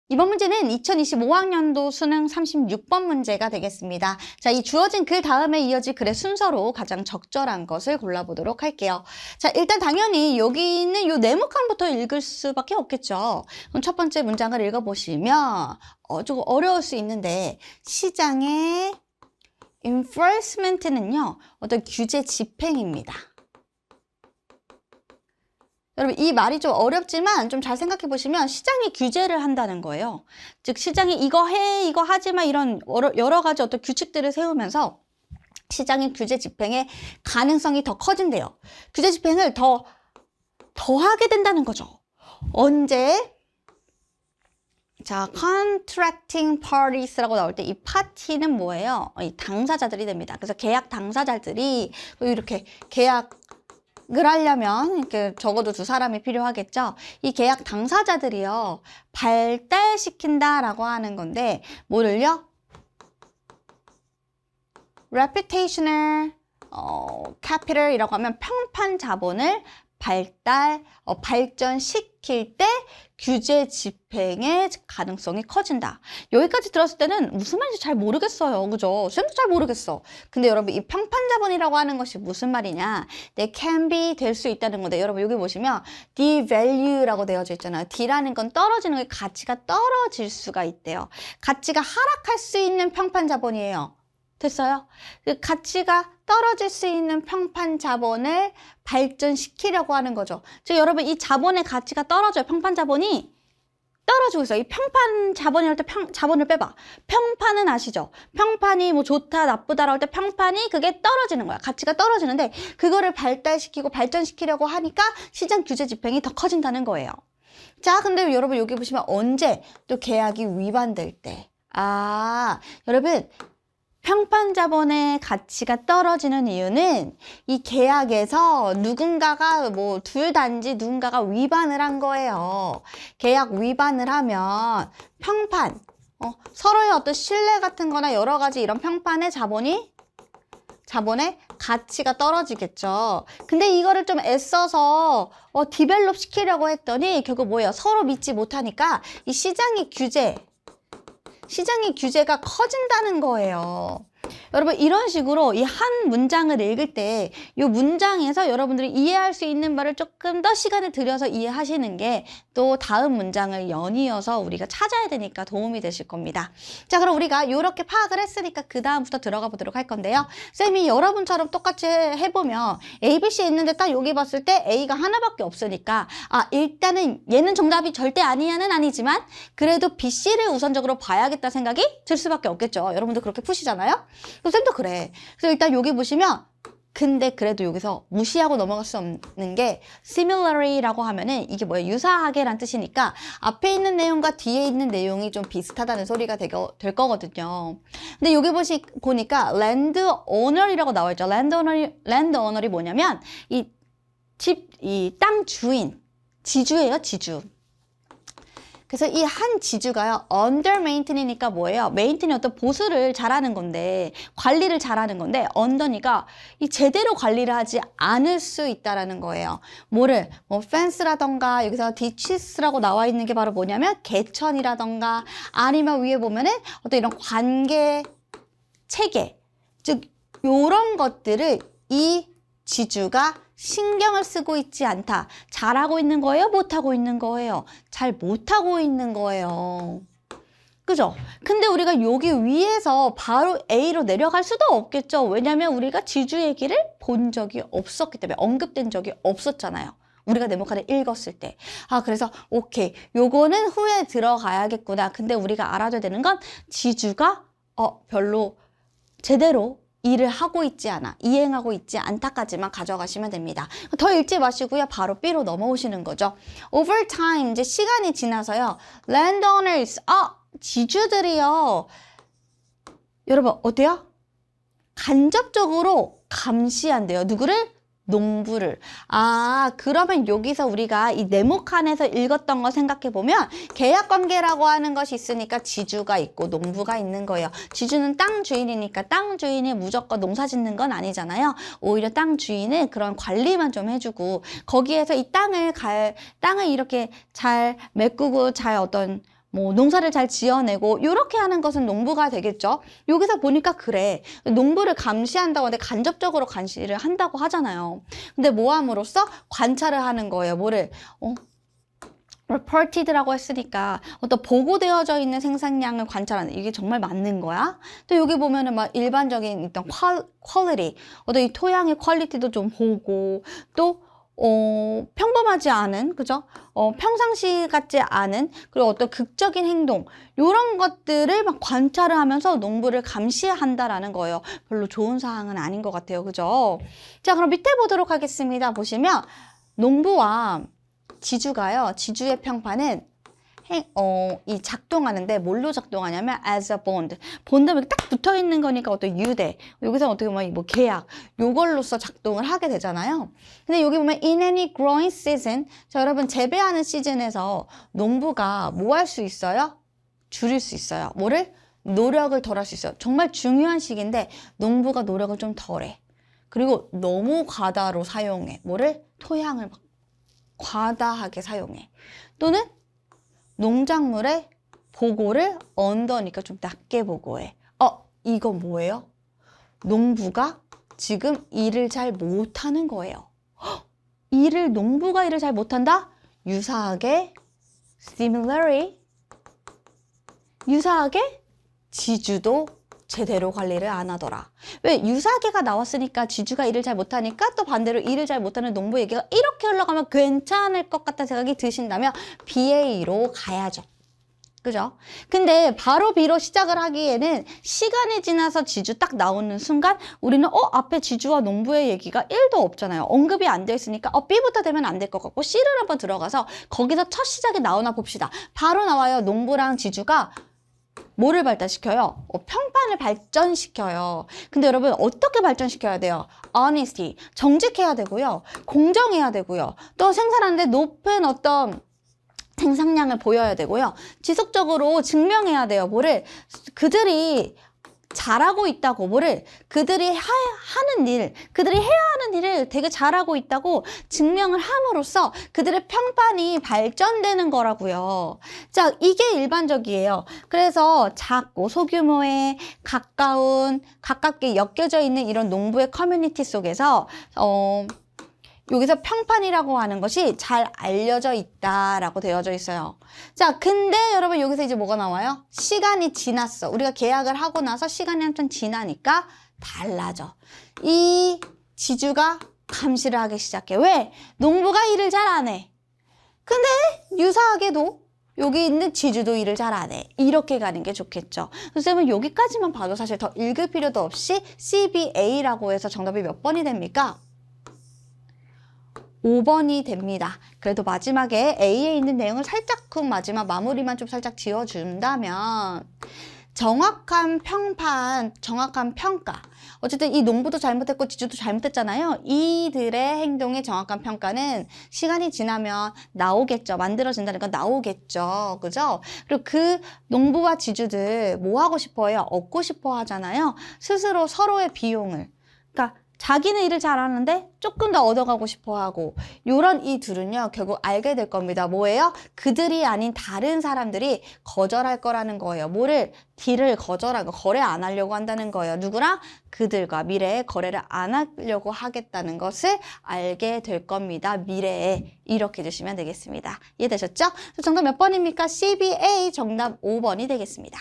이번 문제는 2025학년도 수능 36번 문제가 되겠습니다. 자, 이 주어진 글 다음에 이어질 글의 순서로 가장 적절한 것을 골라보도록 할게요. 자, 일단 당연히 여기 있는 이 네모칸부터 읽을 수밖에 없겠죠. 그럼 첫 번째 문장을 읽어보시면 조금 어려울 수 있는데 시장의 enforcement는요, 어떤 규제 집행입니다. 여러분 이 말이 좀 어렵지만 좀 잘 생각해 보시면 시장이 규제를 한다는 거예요. 즉 시장이 이거 해 이거 하지 마 이런 여러 가지 어떤 규칙들을 세우면서 시장의 규제 집행의 가능성이 더 커진대요. 규제 집행을 더 하게 된다는 거죠. 언제? 자, contracting parties라고 나올 때 이 파티는 뭐예요? 이 당사자들이 됩니다. 그래서 계약 당사자들이 이렇게 계약 을 하려면 이렇게 적어도 두 사람이 필요하겠죠. 이 계약 당사자들이요 발달시킨다라고 하는 건데 뭐를요? reputational capital이라고 하면 평판 자본을 발전시킬 때 규제 집행의 가능성이 커진다. 여기까지 들었을 때는 무슨 말인지 잘 모르겠어요. 그죠? 쌤도 잘 모르겠어. 근데 여러분 이 평판 자본이라고 하는 것이 무슨 말이냐? 네, can be 될 수 있다는 건데 여러분 여기 보시면 devalue라고 되어져 있잖아요. D라는 건 떨어지는 게 가치가 떨어질 수가 있대요. 가치가 하락할 수 있는 평판 자본이에요. 됐어요? 그 가치가 떨어질 수 있는 평판 자본을 발전시키려고 하는 거죠. 즉 여러분 이 자본의 가치가 떨어져요. 평판 자본이 떨어지고 있어요. 이 평판 자본이랄 때 자본을 빼봐. 평판은 아시죠? 평판이 뭐 좋다 나쁘다라고 할 때 평판이 그게 떨어지는 거야. 가치가 떨어지는데 그거를 발달시키고 발전시키려고 하니까 시장 규제 집행이 더 커진다는 거예요. 자, 근데 여러분 여기 보시면 언제 또 계약이 위반될 때. 여러분 평판 자본의 가치가 떨어지는 이유는 이 계약에서 누군가가 뭐 둘 단지 누군가가 위반을 한 거예요. 계약 위반을 하면 평판, 서로의 어떤 신뢰 같은 거나 여러 가지 이런 평판의 자본의 가치가 떨어지겠죠. 근데 이거를 좀 애써서 디벨롭 시키려고 했더니 결국 뭐예요? 서로 믿지 못하니까 이 시장의 규제가 커진다는 거예요. 여러분 이런 식으로 이 한 문장을 읽을 때 이 문장에서 여러분들이 이해할 수 있는 바를 조금 더 시간을 들여서 이해하시는 게 또 다음 문장을 연이어서 우리가 찾아야 되니까 도움이 되실 겁니다. 자, 그럼 우리가 이렇게 파악을 했으니까 그 다음부터 들어가 보도록 할 건데요. 쌤이 여러분처럼 똑같이 해보면 A, B, C 있는데 딱 여기 봤을 때 A가 하나밖에 없으니까 일단은 얘는 정답이 절대 아니야는 아니지만 그래도 B, C를 우선적으로 봐야겠다 생각이 들 수밖에 없겠죠. 여러분도 그렇게 푸시잖아요. 쌤도 그래. 그래서 일단 여기 보시면 근데 그래도 여기서 무시하고 넘어갈 수 없는 게 similarly라고 하면은 이게 뭐예요? 유사하게란 뜻이니까 앞에 있는 내용과 뒤에 있는 내용이 좀 비슷하다는 소리가 될 거거든요. 근데 여기 보니까 landowner이라고 나와 있죠. landowner이 뭐냐면 이 땅 주인, 지주예요, 지주. 그래서 이 한 지주가요, under maintain이니까 뭐예요? 메인테인이 어떤 보수를 잘하는 건데, 관리를 잘하는 건데, under니까 이 제대로 관리를 하지 않을 수 있다라는 거예요. 뭐를? 뭐 fence라던가, 여기서 ditches라고 나와 있는 게 바로 뭐냐면, 개천이라던가, 아니면 위에 보면은 어떤 이런 관계, 체계. 즉, 요런 것들을 이 지주가 신경을 쓰고 있지 않다. 잘하고 있는 거예요? 못하고 있는 거예요? 잘 못하고 있는 거예요. 그죠? 근데 우리가 여기 위에서 바로 A로 내려갈 수도 없겠죠. 왜냐면 우리가 지주 얘기를 본 적이 없었기 때문에 언급된 적이 없었잖아요. 우리가 네모칸을 읽었을 때. 그래서 오케이. 요거는 후에 들어가야겠구나. 근데 우리가 알아둬야 되는 건 지주가 별로 제대로 일을 하고 있지 않아, 이행하고 있지 않다까지만 가져가시면 됩니다. 더 읽지 마시고요. 바로 B로 넘어오시는 거죠. Over time, 이제 시간이 지나서요. Landowners, 지주들이요. 여러분, 어때요? 간접적으로 감시한대요. 누구를? 농부를. 그러면 여기서 우리가 이 네모칸에서 읽었던 거 생각해보면 계약관계라고 하는 것이 있으니까 지주가 있고 농부가 있는 거예요. 지주는 땅 주인이니까 땅 주인이 무조건 농사 짓는 건 아니잖아요. 오히려 땅 주인은 그런 관리만 좀 해주고 거기에서 이 땅을 이렇게 잘 메꾸고 잘 뭐 농사를 잘 지어내고 이렇게 하는 것은 농부가 되겠죠. 여기서 보니까 그래. 농부를 감시한다고 하는데 간접적으로 감시를 한다고 하잖아요. 근데 뭐 함으로써 관찰을 하는 거예요. 뭐를? reported라고 했으니까 어떤 보고되어져 있는 생산량을 관찰하는 이게 정말 맞는 거야? 또 여기 보면은 막 일반적인 일단 quality 어떤 이 토양의 퀄리티도 좀 보고 또 평범하지 않은 그죠? 평상시 같지 않은 그리고 어떤 극적인 행동 이런 것들을 막 관찰을 하면서 농부를 감시한다라는 거예요. 별로 좋은 사항은 아닌 것 같아요. 그죠? 자, 그럼 밑에 보도록 하겠습니다. 보시면 농부와 지주가요. 지주의 평판은 이 작동하는데 뭘로 작동하냐면 as a bond. 본드가 딱 붙어 있는 거니까 어떤 유대. 여기서 어떻게 보면 뭐 계약. 요걸로써 작동을 하게 되잖아요. 근데 여기 보면 in any growing season. 자, 여러분 재배하는 시즌에서 농부가 뭐 할 수 있어요? 줄일 수 있어요. 뭐를? 노력을 덜 할 수 있어요. 정말 중요한 시기인데 농부가 노력을 좀 덜해. 그리고 너무 과다로 사용해. 뭐를? 토양을 막 과다하게 사용해. 또는 농작물의 보고를 언더니까 좀 낮게 보고해. 이거 뭐예요? 농부가 지금 일을 잘 못하는 거예요. 농부가 일을 잘 못한다? 유사하게 유사하게 지주도 제대로 관리를 안 하더라. 왜? 유사하게가 나왔으니까 지주가 일을 잘 못하니까 또 반대로 일을 잘 못하는 농부 얘기가 이렇게 흘러가면 괜찮을 것 같다는 생각이 드신다면 BA로 가야죠. 그죠? 근데 바로 B로 시작을 하기에는 시간이 지나서 지주 딱 나오는 순간 우리는 앞에 지주와 농부의 얘기가 1도 없잖아요. 언급이 안 되어 있으니까 B부터 되면 안 될 것 같고 C를 한번 들어가서 거기서 첫 시작이 나오나 봅시다. 바로 나와요. 농부랑 지주가 뭐를 발달시켜요? 평판을 발전시켜요. 근데 여러분 어떻게 발전시켜야 돼요? honesty, 정직해야 되고요. 공정해야 되고요. 또 생산하는데 높은 어떤 생산량을 보여야 되고요. 지속적으로 증명해야 돼요. 뭐를? 그들이 잘하고 있다고 뭐를 그들이 하는 일, 그들이 해야 하는 일을 되게 잘하고 있다고 증명을 함으로써 그들의 평판이 발전되는 거라고요. 자, 이게 일반적이에요. 그래서 작고 소규모의 가깝게 엮여져 있는 이런 농부의 커뮤니티 속에서 여기서 평판이라고 하는 것이 잘 알려져 있다라고 되어져 있어요. 자, 근데 여러분 여기서 이제 뭐가 나와요? 시간이 지났어. 우리가 계약을 하고 나서 시간이 한참 지나니까 달라져. 이 지주가 감시를 하기 시작해. 왜? 농부가 일을 잘 안 해. 근데 유사하게도 여기 있는 지주도 일을 잘 안 해. 이렇게 가는 게 좋겠죠. 선생님은 여기까지만 봐도 사실 더 읽을 필요도 없이 CBA라고 해서 정답이 몇 번이 됩니까? 5번이 됩니다. 그래도 마지막에 A에 있는 내용을 살짝 마지막 마무리만 좀 살짝 지어준다면 정확한 평판, 정확한 평가. 어쨌든 이 농부도 잘못했고 지주도 잘못했잖아요. 이들의 행동의 정확한 평가는 시간이 지나면 나오겠죠. 만들어진다니까 나오겠죠. 그죠? 그리고 그 농부와 지주들 뭐 하고 싶어요? 얻고 싶어 하잖아요. 스스로 서로의 비용을. 그러니까 자기는 일을 잘하는데 조금 더 얻어가고 싶어하고 요런 이 둘은요 결국 알게 될 겁니다. 뭐예요? 그들이 아닌 다른 사람들이 거절할 거라는 거예요. 뭐를? 딜을 거절하고 거래 안 하려고 한다는 거예요. 누구랑? 그들과 미래에 거래를 안 하려고 하겠다는 것을 알게 될 겁니다. 미래에 이렇게 해주시면 되겠습니다. 이해되셨죠? 정답 몇 번입니까? CBA 정답 5번이 되겠습니다.